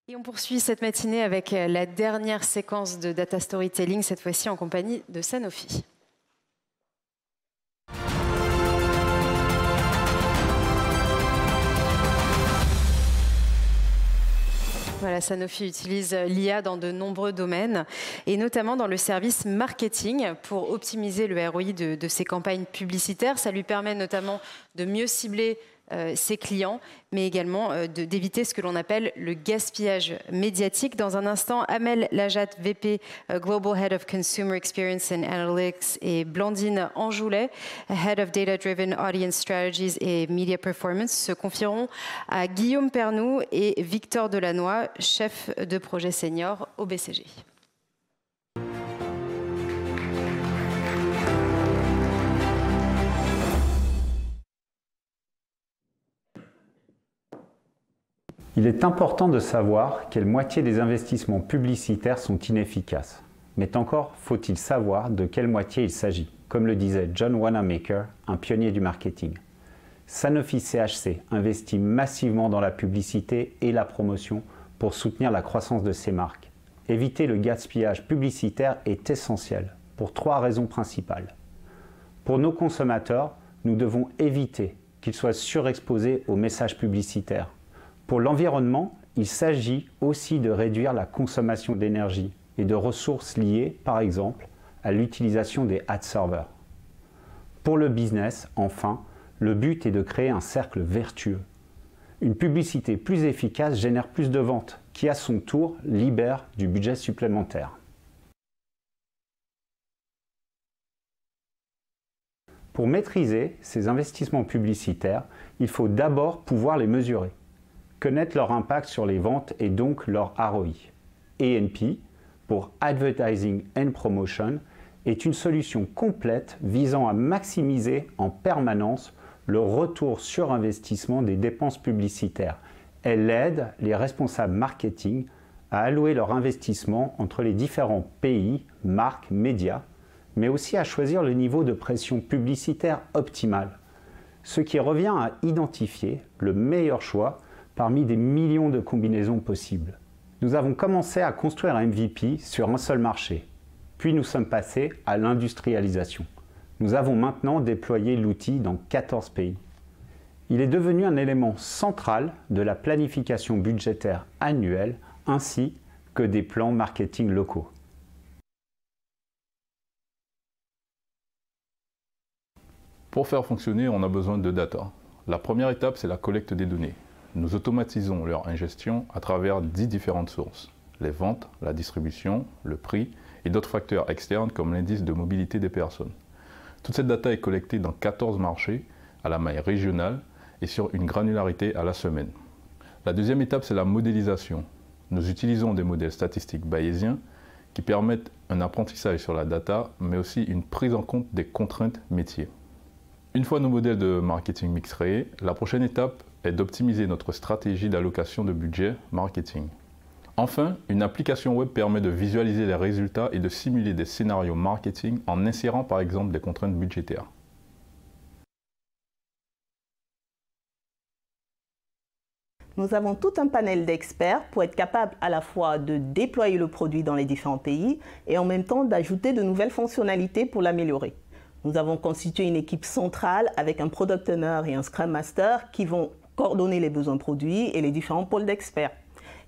Et on poursuit cette matinée avec la dernière séquence de Data Storytelling, cette fois-ci en compagnie de Sanofi. Voilà, Sanofi utilise l'IA dans de nombreux domaines, et notamment dans le service marketing pour optimiser le ROI de ses campagnes publicitaires. Ça lui permet notamment de mieux cibler ses clients, mais également d'éviter ce que l'on appelle le gaspillage médiatique. Dans un instant, Amel Lajat, VP Global Head of Consumer Experience and Analytics, et Blandine Anjoulet, Head of Data Driven Audience Strategies et Media Performance, se confieront à Guillaume Pernoud et Victor Delannoy, chef de projet senior au BCG. Il est important de savoir quelle moitié des investissements publicitaires sont inefficaces. Mais encore faut-il savoir de quelle moitié il s'agit, comme le disait John Wanamaker, un pionnier du marketing. Sanofi CHC investit massivement dans la publicité et la promotion pour soutenir la croissance de ses marques. Éviter le gaspillage publicitaire est essentiel, pour 3 raisons principales. Pour nos consommateurs, nous devons éviter qu'ils soient surexposés aux messages publicitaires. Pour l'environnement, il s'agit aussi de réduire la consommation d'énergie et de ressources liées, par exemple, à l'utilisation des ad servers. Pour le business, enfin, le but est de créer un cercle vertueux. Une publicité plus efficace génère plus de ventes, qui à son tour libère du budget supplémentaire. Pour maîtriser ces investissements publicitaires, il faut d'abord pouvoir les mesurer. Connaître leur impact sur les ventes et donc leur ROI. A&P, pour Advertising and Promotion, est une solution complète visant à maximiser en permanence le retour sur investissement des dépenses publicitaires. Elle aide les responsables marketing à allouer leur investissement entre les différents pays, marques, médias, mais aussi à choisir le niveau de pression publicitaire optimal, ce qui revient à identifier le meilleur choix parmi des millions de combinaisons possibles. Nous avons commencé à construire un MVP sur un seul marché, puis nous sommes passés à l'industrialisation. Nous avons maintenant déployé l'outil dans 14 pays. Il est devenu un élément central de la planification budgétaire annuelle ainsi que des plans marketing locaux. Pour faire fonctionner, on a besoin de data. La première étape, c'est la collecte des données. Nous automatisons leur ingestion à travers 10 différentes sources. Les ventes, la distribution, le prix et d'autres facteurs externes comme l'indice de mobilité des personnes. Toute cette data est collectée dans 14 marchés à la maille régionale et sur une granularité à la semaine. La deuxième étape, c'est la modélisation. Nous utilisons des modèles statistiques bayésiens qui permettent un apprentissage sur la data, mais aussi une prise en compte des contraintes métiers. Une fois nos modèles de marketing mix créés, la prochaine étape est d'optimiser notre stratégie d'allocation de budget marketing. Enfin, une application web permet de visualiser les résultats et de simuler des scénarios marketing en insérant par exemple des contraintes budgétaires. Nous avons tout un panel d'experts pour être capables à la fois de déployer le produit dans les différents pays et en même temps d'ajouter de nouvelles fonctionnalités pour l'améliorer. Nous avons constitué une équipe centrale avec un Product Owner et un Scrum Master qui vont coordonner les besoins produits et les différents pôles d'experts.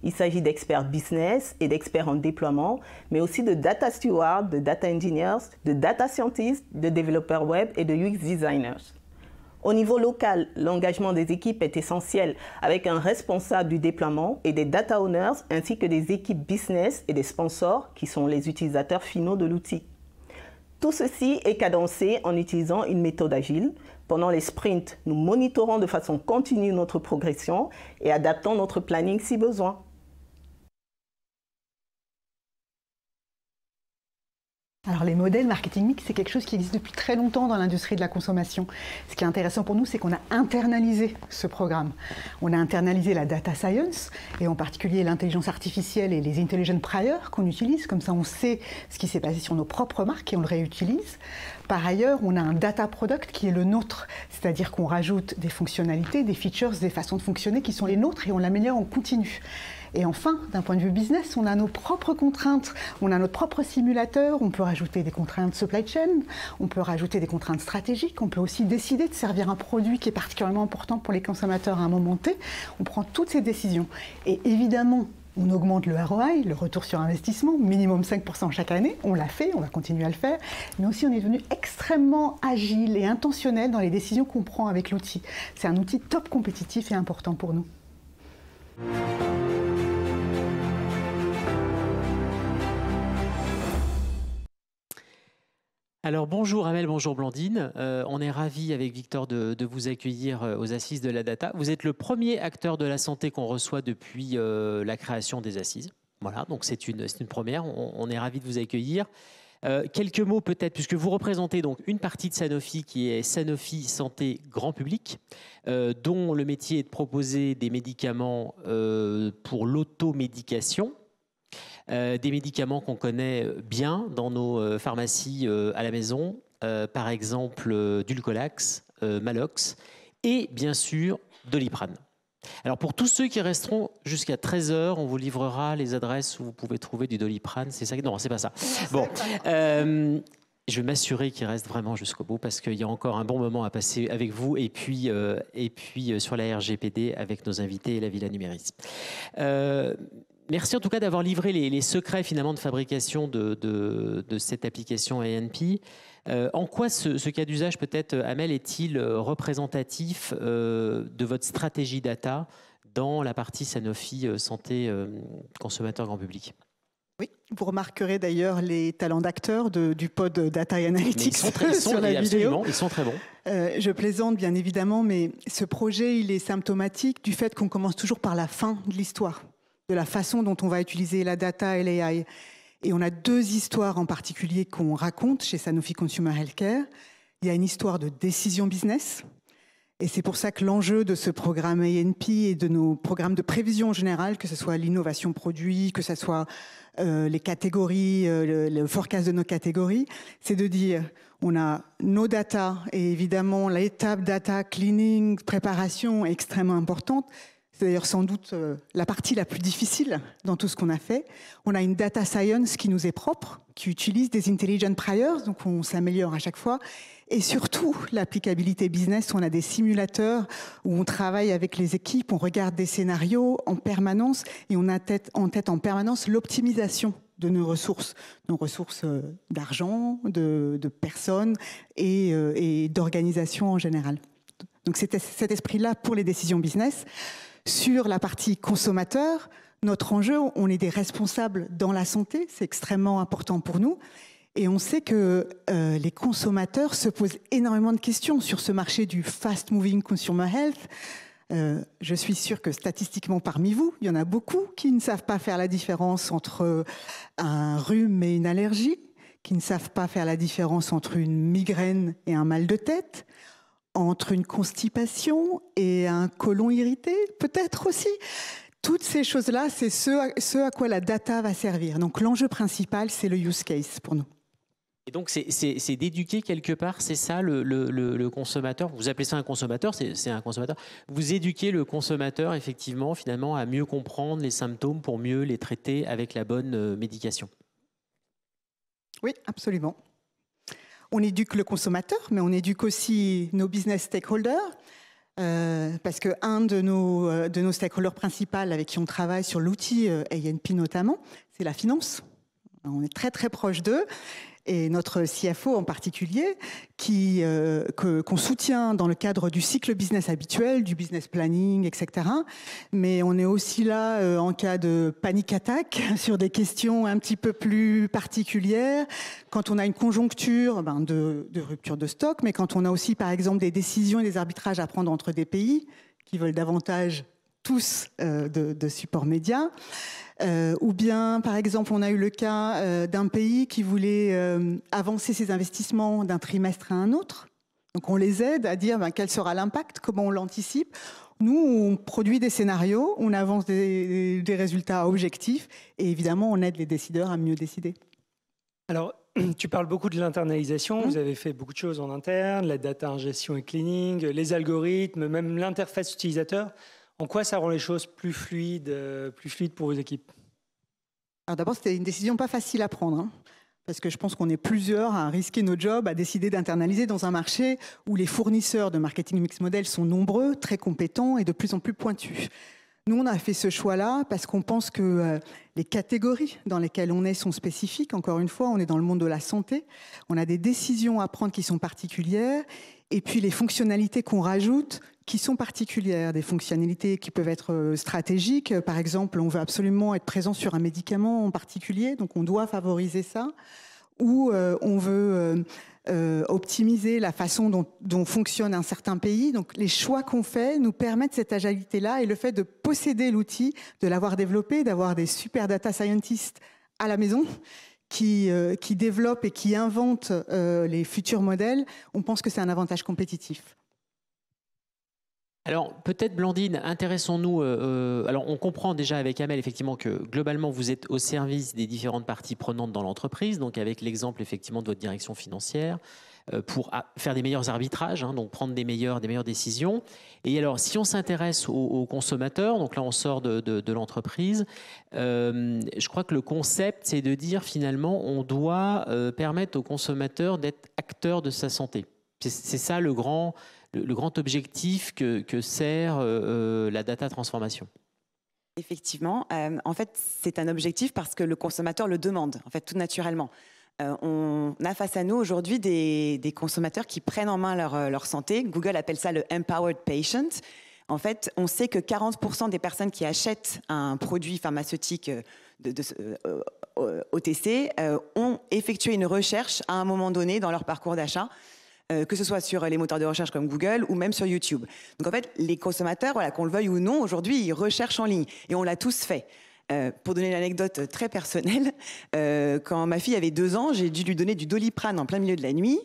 Il s'agit d'experts business et d'experts en déploiement, mais aussi de data stewards, de data engineers, de data scientists, de développeurs web et de UX designers. Au niveau local, l'engagement des équipes est essentiel avec un responsable du déploiement et des data owners ainsi que des équipes business et des sponsors qui sont les utilisateurs finaux de l'outil. Tout ceci est cadencé en utilisant une méthode agile. Pendant les sprints, nous monitorons de façon continue notre progression et adaptons notre planning si besoin. Alors les modèles marketing mix, c'est quelque chose qui existe depuis très longtemps dans l'industrie de la consommation. Ce qui est intéressant pour nous, c'est qu'on a internalisé ce programme. On a internalisé la data science, et en particulier l'intelligence artificielle et les intelligent prior qu'on utilise. Comme ça, on sait ce qui s'est passé sur nos propres marques et on le réutilise. Par ailleurs, on a un data product qui est le nôtre, c'est-à-dire qu'on rajoute des fonctionnalités, des features, des façons de fonctionner qui sont les nôtres et on l'améliore en continu. Et enfin, d'un point de vue business, on a nos propres contraintes, on a notre propre simulateur, on peut rajouter des contraintes supply chain, on peut rajouter des contraintes stratégiques, on peut aussi décider de servir un produit qui est particulièrement important pour les consommateurs à un moment T. On prend toutes ces décisions. Et évidemment, on augmente le ROI, le retour sur investissement, minimum 5% chaque année. On l'a fait, on va continuer à le faire. Mais aussi, on est devenu extrêmement agile et intentionnel dans les décisions qu'on prend avec l'outil. C'est un outil top compétitif et important pour nous. Alors bonjour Amel, bonjour Blandine. On est ravis avec Victor de vous accueillir aux Assises de la Data. Vous êtes le premier acteur de la santé qu'on reçoit depuis la création des Assises. Voilà, donc c'est une première. On est ravis de vous accueillir. Quelques mots peut-être, puisque vous représentez donc une partie de Sanofi qui est Sanofi Santé Grand Public, dont le métier est de proposer des médicaments pour l'automédication. Des médicaments qu'on connaît bien dans nos pharmacies à la maison, par exemple Dulcolax, Malox et bien sûr Doliprane. Alors pour tous ceux qui resteront jusqu'à 13h, on vous livrera les adresses où vous pouvez trouver du Doliprane. C'est ça? Non, c'est pas ça. Bon, je vais m'assurer qu'il reste vraiment jusqu'au bout parce qu'il y a encore un bon moment à passer avec vous et puis sur la RGPD avec nos invités et la Villa Numéris. Merci en tout cas d'avoir livré les secrets finalement de fabrication de cette application ANP. En quoi ce cas d'usage peut-être, Amel, est-il représentatif de votre stratégie data dans la partie Sanofi Santé Consommateur Grand Public? Oui, vous remarquerez d'ailleurs les talents d'acteurs du pod Data et Analytics sur la vidéo. Ils sont très bons. Je plaisante bien évidemment, mais ce projet, il est symptomatique du fait qu'on commence toujours par la fin de l'histoire, de la façon dont on va utiliser la data et l'AI. Et on a deux histoires en particulier qu'on raconte chez Sanofi Consumer Healthcare. Il y a une histoire de décision business. Et c'est pour ça que l'enjeu de ce programme ANP et de nos programmes de prévision en général, que ce soit l'innovation produit, que ce soit les catégories, le forecast de nos catégories, c'est de dire on a nos data et évidemment l'étape data cleaning, préparation est extrêmement importante. C'est d'ailleurs sans doute la partie la plus difficile dans tout ce qu'on a fait. On a une data science qui nous est propre, qui utilise des intelligent priors, donc on s'améliore à chaque fois. Et surtout, l'applicabilité business, on a des simulateurs où on travaille avec les équipes, on regarde des scénarios en permanence et on a en tête en permanence l'optimisation de nos ressources d'argent, de personnes et d'organisation en général. Donc c'est cet esprit-là pour les décisions business. Sur la partie consommateur, notre enjeu, on est des responsables dans la santé, c'est extrêmement important pour nous. Et on sait que les consommateurs se posent énormément de questions sur ce marché du fast-moving consumer health. Je suis sûre que statistiquement parmi vous, il y en a beaucoup qui ne savent pas faire la différence entre un rhume et une allergie, qui ne savent pas faire la différence entre une migraine et un mal de tête, entre une constipation et un côlon irrité, peut-être aussi. Toutes ces choses-là, c'est ce à quoi la data va servir. Donc l'enjeu principal, c'est le use case pour nous. Et donc c'est d'éduquer quelque part, c'est ça le consommateur. Vous appelez ça un consommateur, c'est un consommateur. Vous éduquez le consommateur effectivement, finalement, à mieux comprendre les symptômes pour mieux les traiter avec la bonne médication. Oui, absolument. On éduque le consommateur, mais on éduque aussi nos business stakeholders, parce qu'un de nos stakeholders principaux avec qui on travaille sur l'outil ANP notamment, c'est la finance. On est très très proche d'eux. Et notre CFO en particulier, qu'on soutient dans le cadre du cycle business habituel, du business planning, etc. Mais on est aussi là en cas de panic attack sur des questions un petit peu plus particulières, quand on a une conjoncture de rupture de stock, mais quand on a aussi par exemple des décisions et des arbitrages à prendre entre des pays qui veulent davantage tous de support média. Ou bien, par exemple, on a eu le cas d'un pays qui voulait avancer ses investissements d'un trimestre à un autre. Donc on les aide à dire quel sera l'impact, comment on l'anticipe. Nous, on produit des scénarios, on avance des résultats objectifs et évidemment, on aide les décideurs à mieux décider. Alors, tu parles beaucoup de l'internalisation, vous avez fait beaucoup de choses en interne, la data ingestion et cleaning, les algorithmes, même l'interface utilisateur. En quoi ça rend les choses plus fluides pour vos équipes? Alors d'abord, c'était une décision pas facile à prendre, hein, parce que je pense qu'on est plusieurs à risquer nos jobs, à décider d'internaliser dans un marché où les fournisseurs de marketing mix model sont nombreux, très compétents et de plus en plus pointus. Nous, on a fait ce choix-là parce qu'on pense que les catégories dans lesquelles on est sont spécifiques. Encore une fois, on est dans le monde de la santé. On a des décisions à prendre qui sont particulières. Et puis, les fonctionnalités qu'on rajoute qui sont particulières. Des fonctionnalités qui peuvent être stratégiques. Par exemple, on veut absolument être présent sur un médicament en particulier. Donc, on doit favoriser ça. Ou on veut optimiser la façon dont fonctionne un certain pays. Donc les choix qu'on fait nous permettent cette agilité-là et le fait de posséder l'outil, de l'avoir développé, d'avoir des super data scientists à la maison qui développent et qui inventent les futurs modèles, on pense que c'est un avantage compétitif. Alors, peut-être, Blandine, intéressons-nous. Alors, on comprend déjà avec Amel, effectivement, que globalement, vous êtes au service des différentes parties prenantes dans l'entreprise, donc avec l'exemple, effectivement, de votre direction financière, pour faire des meilleurs arbitrages, hein, donc prendre des meilleures décisions. Et alors, si on s'intéresse aux consommateurs, donc là, on sort de l'entreprise, je crois que le concept, c'est de dire, finalement, on doit permettre aux consommateurs d'être acteurs de sa santé. C'est ça le grand objectif que sert la data transformation. Effectivement, en fait, c'est un objectif parce que le consommateur le demande, en fait, tout naturellement. On a face à nous aujourd'hui des consommateurs qui prennent en main leur santé. Google appelle ça le Empowered Patient. En fait, on sait que 40% des personnes qui achètent un produit pharmaceutique OTC ont effectué une recherche à un moment donné dans leur parcours d'achat, que ce soit sur les moteurs de recherche comme Google ou même sur YouTube. Donc en fait, les consommateurs, voilà, qu'on le veuille ou non, aujourd'hui, ils recherchent en ligne. Et on l'a tous fait. Pour donner une anecdote très personnelle, quand ma fille avait 2 ans, j'ai dû lui donner du Doliprane en plein milieu de la nuit,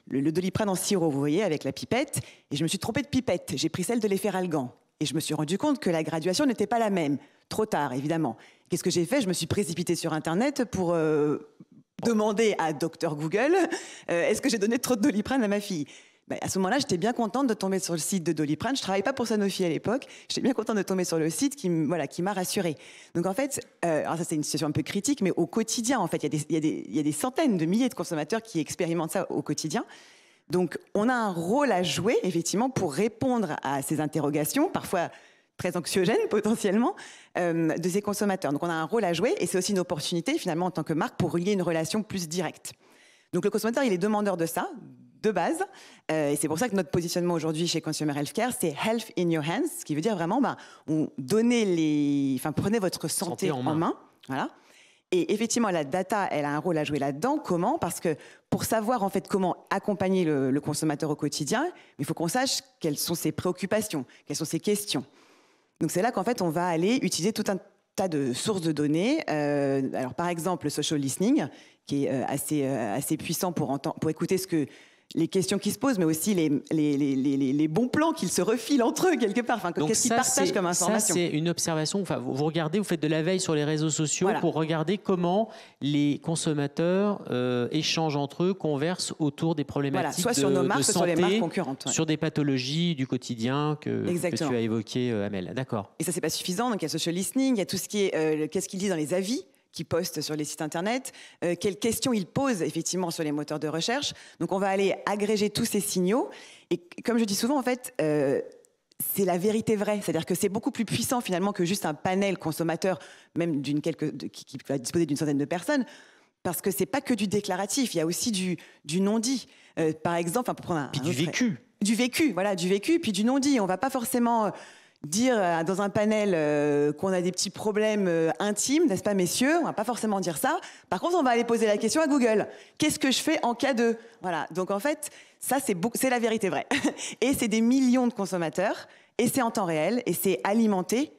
le Doliprane en sirop, vous voyez, avec la pipette, et je me suis trompée de pipette. J'ai pris celle de l'Efferalgan. Et je me suis rendu compte que la graduation n'était pas la même. Trop tard, évidemment. Qu'est-ce que j'ai fait? Je me suis précipitée sur Internet pour demander à Dr Google est-ce que j'ai donné trop de Doliprane à ma fille? À ce moment-là, j'étais bien contente de tomber sur le site de Doliprane. Je ne travaillais pas pour Sanofi à l'époque. J'étais bien contente de tomber sur le site qui m'a rassurée. Donc en fait, alors ça c'est une situation un peu critique, mais au quotidien, en fait, il y a des centaines de milliers de consommateurs qui expérimentent ça au quotidien. Donc on a un rôle à jouer, effectivement, pour répondre à ces interrogations, parfois très anxiogènes potentiellement, de ces consommateurs. Donc on a un rôle à jouer et c'est aussi une opportunité, finalement, en tant que marque, pour relier une relation plus directe. Donc le consommateur, il est demandeur de ça, de base, et c'est pour ça que notre positionnement aujourd'hui chez Consumer Healthcare, c'est Health in your hands, ce qui veut dire vraiment, prenez votre santé en main. Voilà. Et effectivement, la data, elle a un rôle à jouer là-dedans. Comment? Parce que pour savoir en fait comment accompagner le consommateur au quotidien, il faut qu'on sache quelles sont ses préoccupations, quelles sont ses questions. Donc c'est là qu'en fait, on va aller utiliser tout un tas de sources de données. Alors par exemple, le social listening, qui est assez puissant pour écouter les questions qui se posent, mais aussi les bons plans qu'ils se refilent entre eux quelque part. Enfin, qu'est-ce qu'ils partagent comme information? Ça, c'est une observation. Enfin, vous regardez, vous faites de la veille sur les réseaux sociaux pour regarder comment les consommateurs échangent entre eux, conversent autour des problématiques soit sur nos marques, de soit santé, sur les marques concurrentes, sur des pathologies du quotidien que tu as évoqué, Amel. D'accord. Et ça, c'est pas suffisant. Donc, il y a social listening, il y a tout ce qui est qu'est-ce qu'ils disent dans les avis qui postent sur les sites internet, quelles questions ils posent effectivement sur les moteurs de recherche. Donc on va aller agréger tous ces signaux. Et comme je dis souvent, en fait, c'est la vérité vraie. C'est-à-dire que c'est beaucoup plus puissant finalement que juste un panel consommateur, même qui va disposer d'une centaine de personnes, parce que c'est pas que du déclaratif, il y a aussi du non-dit. Par exemple, pour prendre du vécu. Du vécu, voilà, du vécu, puis du non-dit. On va pas forcément dire dans un panel qu'on a des petits problèmes intimes, n'est-ce pas, messieurs? On va pas forcément dire ça. Par contre, on va aller poser la question à Google. Qu'est-ce que je fais en cas de... Voilà. Donc, en fait, ça, c'est la vérité vraie. Et c'est des millions de consommateurs, et c'est en temps réel, et c'est alimenté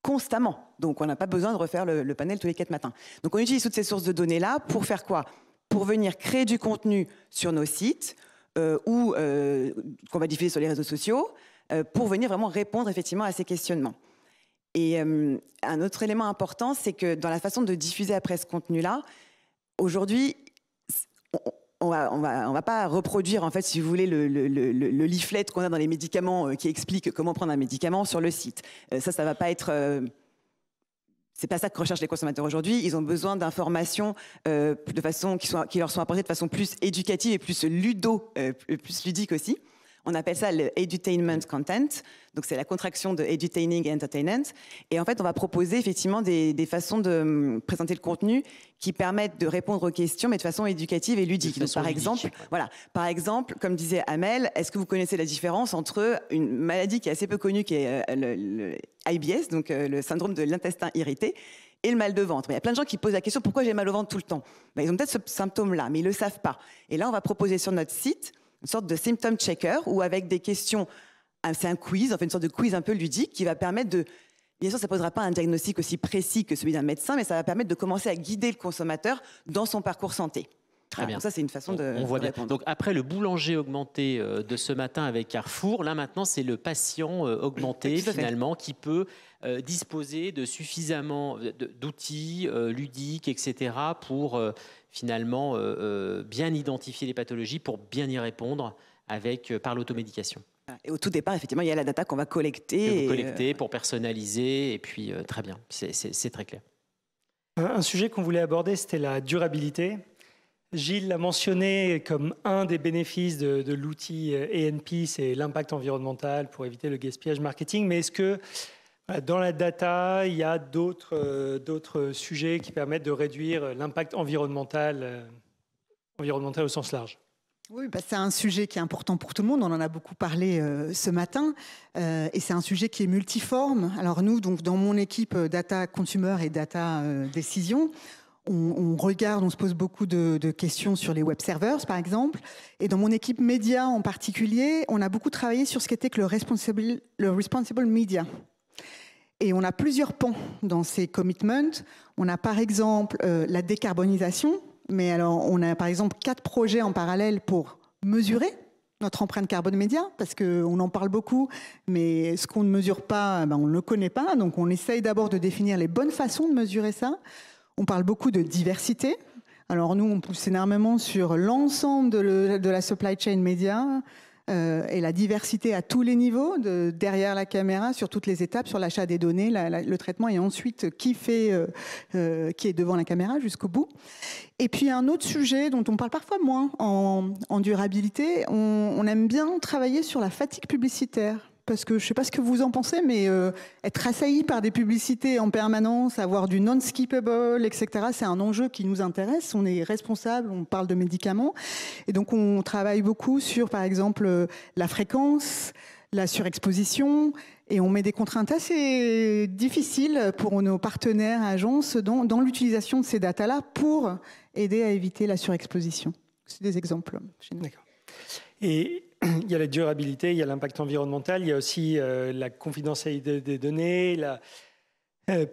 constamment. Donc, on n'a pas besoin de refaire le panel tous les 4 matins. Donc, on utilise toutes ces sources de données-là pour faire quoi? Pour venir créer du contenu sur nos sites ou qu'on va diffuser sur les réseaux sociaux, pour venir vraiment répondre effectivement à ces questionnements. Et un autre élément important, c'est que dans la façon de diffuser après ce contenu-là, aujourd'hui, on va pas reproduire, en fait, si vous voulez, le leaflet qu'on a dans les médicaments qui explique comment prendre un médicament sur le site. Ça va pas être... c'est pas ça que recherchent les consommateurs aujourd'hui. Ils ont besoin d'informations de façon qui leur sont apportées de façon plus éducative et plus ludique aussi. On appelle ça le edutainment content. Donc c'est la contraction de edutaining et entertainment. Et en fait, on va proposer effectivement des façons de présenter le contenu qui permettent de répondre aux questions, mais de façon éducative et ludique. Donc, par exemple, comme disait Amel, est-ce que vous connaissez la différence entre une maladie qui est assez peu connue, qui est le IBS, donc le syndrome de l'intestin irrité, et le mal de ventre? Il y a plein de gens qui posent la question, pourquoi j'ai mal au ventre tout le temps? Ils ont peut-être ce symptôme-là, mais ils ne le savent pas. Et là, on va proposer sur notre site une sorte de symptom checker, où avec des questions, c'est un quiz, en fait une sorte de quiz un peu ludique qui va permettre de... Bien sûr, ça ne posera pas un diagnostic aussi précis que celui d'un médecin, mais ça va permettre de commencer à guider le consommateur dans son parcours santé. Très bien. Donc ça, c'est une façon de répondre. Donc après le boulanger augmenté de ce matin avec Carrefour, là maintenant, c'est le patient augmenté finalement qui peut disposer de suffisamment d'outils ludiques, etc., pour finalement bien identifier les pathologies, pour bien y répondre par l'automédication. Et au tout départ, effectivement, il y a la data qu'on va collecter. Pour personnaliser, et puis très bien, c'est très clair. Un sujet qu'on voulait aborder, c'était la durabilité. Gilles l'a mentionné comme un des bénéfices de l'outil ENP, c'est l'impact environnemental pour éviter le gaspillage marketing. Mais est-ce que dans la data, il y a d'autres sujets qui permettent de réduire l'impact environnemental au sens large? Oui, c'est un sujet qui est important pour tout le monde. On en a beaucoup parlé ce matin. Et c'est un sujet qui est multiforme. Alors nous, donc, dans mon équipe Data Consumer et Data Décision, on regarde, on se pose beaucoup de questions sur les web servers, par exemple. Et dans mon équipe média en particulier, on a beaucoup travaillé sur ce qu'était que le responsible media. Et on a plusieurs pans dans ces commitments. On a par exemple la décarbonisation. Mais alors, on a par exemple 4 projets en parallèle pour mesurer notre empreinte carbone média, parce qu'on en parle beaucoup, mais ce qu'on ne mesure pas, on ne le connaît pas. Donc on essaye d'abord de définir les bonnes façons de mesurer ça. On parle beaucoup de diversité. Alors nous, on pousse énormément sur l'ensemble de la supply chain média et la diversité à tous les niveaux, derrière la caméra, sur toutes les étapes, sur l'achat des données, le traitement, et ensuite qui est devant la caméra jusqu'au bout. Et puis un autre sujet dont on parle parfois moins en durabilité, on aime bien travailler sur la fatigue publicitaire. Parce que je ne sais pas ce que vous en pensez, mais être assailli par des publicités en permanence, avoir du non-skippable, etc., c'est un enjeu qui nous intéresse. On est responsable, on parle de médicaments. Et donc, on travaille beaucoup sur, par exemple, la fréquence, la surexposition. Et on met des contraintes assez difficiles pour nos partenaires agences dans l'utilisation de ces datas-là pour aider à éviter la surexposition. C'est des exemples chez nous. D'accord. Et il y a la durabilité, il y a l'impact environnemental, il y a aussi la confidentialité des données, la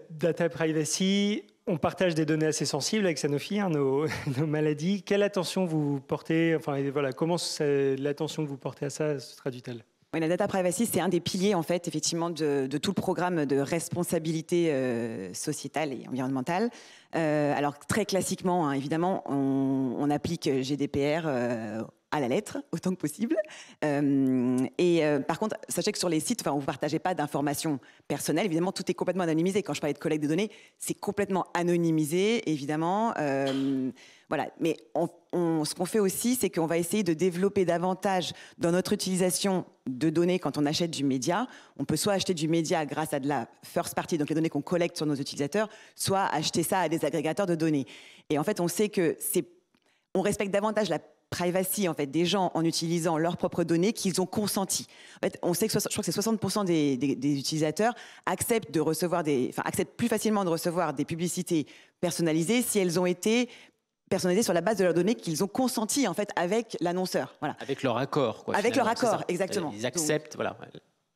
data privacy. On partage des données assez sensibles avec Sanofi, nos maladies. Quelle attention vous portez, comment l'attention que vous portez à ça se traduit-elle? Oui, la data privacy, c'est un des piliers, en fait, effectivement, de tout le programme de responsabilité sociétale et environnementale. Alors, très classiquement, évidemment, on applique GDPR à la lettre, autant que possible. Par contre, sachez que sur les sites, vous ne partagez pas d'informations personnelles. Évidemment, tout est complètement anonymisé. Quand je parlais de collecte de données, c'est complètement anonymisé, évidemment. Voilà. Mais ce qu'on fait aussi, c'est qu'on va essayer de développer davantage dans notre utilisation de données quand on achète du média. On peut soit acheter du média grâce à de la first party, donc les données qu'on collecte sur nos utilisateurs, soit acheter ça à des agrégateurs de données. Et en fait, on sait que on respecte davantage la privacy, en fait, des gens en utilisant leurs propres données qu'ils ont consenti. En fait, on sait que je crois que c'est 60% des utilisateurs acceptent plus facilement de recevoir des publicités personnalisées si elles ont été personnalisées sur la base de leurs données qu'ils ont consenties, en fait, avec l'annonceur. Voilà. Avec leur accord, quoi. Avec leur accord, exactement. Ils acceptent, donc,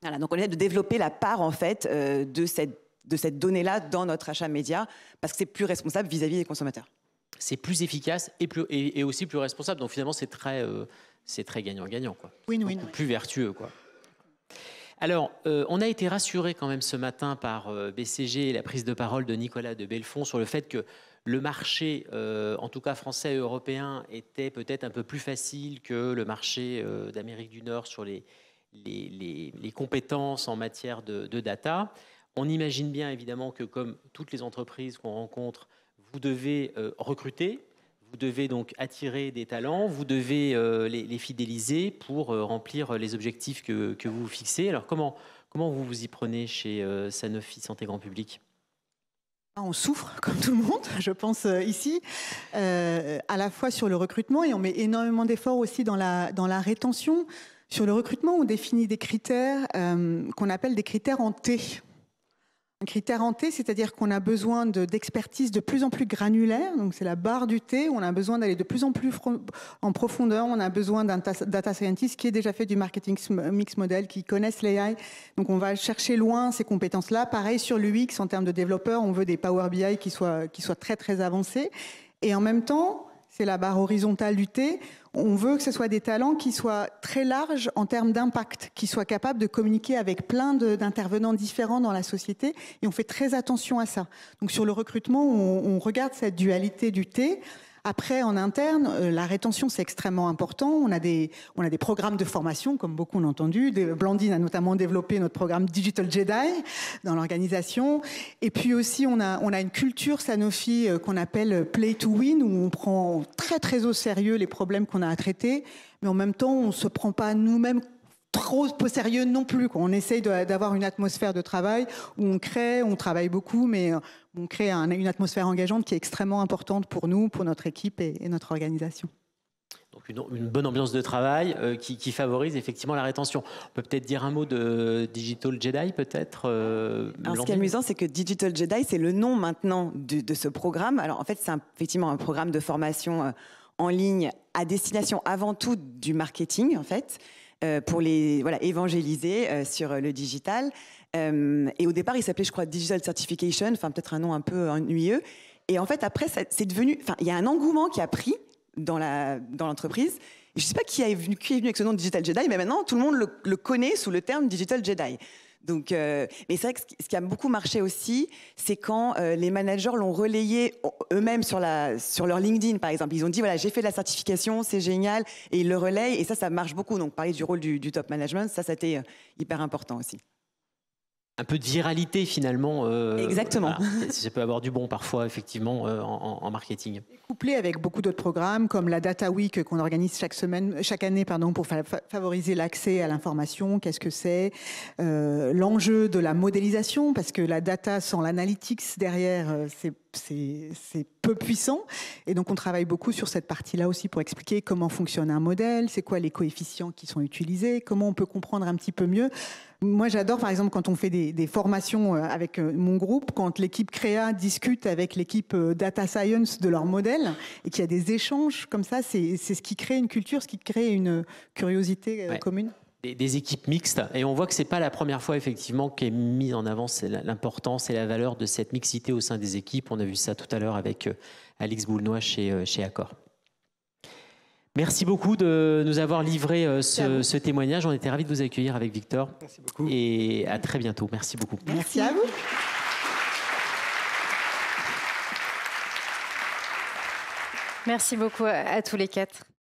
voilà. Donc on essaie de développer la part, en fait, de cette donnée-là dans notre achat média, parce que c'est plus responsable vis-à-vis des consommateurs. C'est plus efficace et aussi plus responsable. Donc finalement, c'est très gagnant-gagnant, quoi. Win-win. Plus vertueux, quoi. Alors, on a été rassuré quand même ce matin par BCG et la prise de parole de Nicolas de Belfond sur le fait que le marché, en tout cas français et européen, était peut-être un peu plus facile que le marché d'Amérique du Nord sur les compétences en matière de data. On imagine bien évidemment que comme toutes les entreprises qu'on rencontre, vous devez recruter. Vous devez donc attirer des talents, vous devez les fidéliser pour remplir les objectifs que vous vous fixez. Alors comment vous vous y prenez chez Sanofi Santé Grand Public ? On souffre, comme tout le monde, je pense, ici, à la fois sur le recrutement, et on met énormément d'efforts aussi dans la rétention. Sur le recrutement, on définit des critères qu'on appelle des critères en T. Un critère en T, c'est-à-dire qu'on a besoin d'expertise de plus en plus granulaire, donc c'est la barre du T, on a besoin d'aller de plus en plus en profondeur, on a besoin d'un data scientist qui ait déjà fait du marketing mix model, qui connaisse l'AI, donc on va chercher loin ces compétences-là. Pareil sur l'UX, en termes de développeurs, on veut des Power BI qui soient très très avancés, et en même temps, c'est la barre horizontale du T, on veut que ce soit des talents qui soient très larges en termes d'impact, qui soient capables de communiquer avec plein d'intervenants différents dans la société, et on fait très attention à ça. Donc sur le recrutement, on regarde cette dualité du T. Après, en interne, la rétention, c'est extrêmement important. On a des programmes de formation, comme beaucoup l'ont entendu. Blandine a notamment développé notre programme Digital Jedi dans l'organisation. Et puis aussi, on a une culture Sanofi qu'on appelle Play to Win, où on prend très, très au sérieux les problèmes qu'on a à traiter. Mais en même temps, on ne se prend pas nous-mêmes trop au sérieux non plus. On essaye d'avoir une atmosphère de travail où on travaille beaucoup, mais on crée une atmosphère engageante qui est extrêmement importante pour nous, pour notre équipe et notre organisation. Donc une bonne ambiance de travail qui favorise effectivement la rétention. On peut peut-être dire un mot de Digital Jedi, peut-être Alors, ce qui est amusant, c'est que Digital Jedi, c'est le nom maintenant de ce programme. Alors en fait, c'est effectivement un programme de formation en ligne à destination avant tout du marketing, en fait, pour les évangéliser sur le digital. Et au départ, il s'appelait, je crois, Digital Certification, enfin peut-être un nom un peu ennuyeux. Et en fait, après, c'est devenu... Enfin, il y a un engouement qui a pris dans l'entreprise. Je ne sais pas qui est venu avec ce nom de Digital Jedi, mais maintenant, tout le monde le connaît sous le terme Digital Jedi. Donc, mais c'est vrai que ce qui a beaucoup marché aussi, c'est quand les managers l'ont relayé eux-mêmes sur leur LinkedIn, par exemple. Ils ont dit, voilà, j'ai fait la certification, c'est génial, et ils le relayent, et ça marche beaucoup. Donc, parler du rôle du top management, ça a été hyper important aussi. Un peu de viralité finalement. Exactement. Voilà. Ça peut avoir du bon parfois, effectivement, en marketing. Couplé avec beaucoup d'autres programmes comme la Data Week qu'on organise chaque année, pour favoriser l'accès à l'information. Qu'est-ce que c'est l'enjeu de la modélisation, parce que la data sans l'analytics derrière, c'est peu puissant. Et donc, on travaille beaucoup sur cette partie-là aussi pour expliquer comment fonctionne un modèle, c'est quoi les coefficients qui sont utilisés, comment on peut comprendre un petit peu mieux. Moi, j'adore, par exemple, quand on fait des formations avec mon groupe, quand l'équipe Créa discute avec l'équipe Data Science de leur modèle et qu'il y a des échanges comme ça, c'est ce qui crée une culture, ce qui crée une curiosité commune. Des équipes mixtes, et on voit que c'est pas la première fois effectivement qu'est mise en avant l'importance et la valeur de cette mixité au sein des équipes. On a vu ça tout à l'heure avec Alix Boulnois chez Accor. Merci beaucoup de nous avoir livré ce témoignage. On était ravis de vous accueillir avec Victor. Merci beaucoup. Et à très bientôt. Merci beaucoup. Merci à vous. Merci beaucoup à tous les quatre.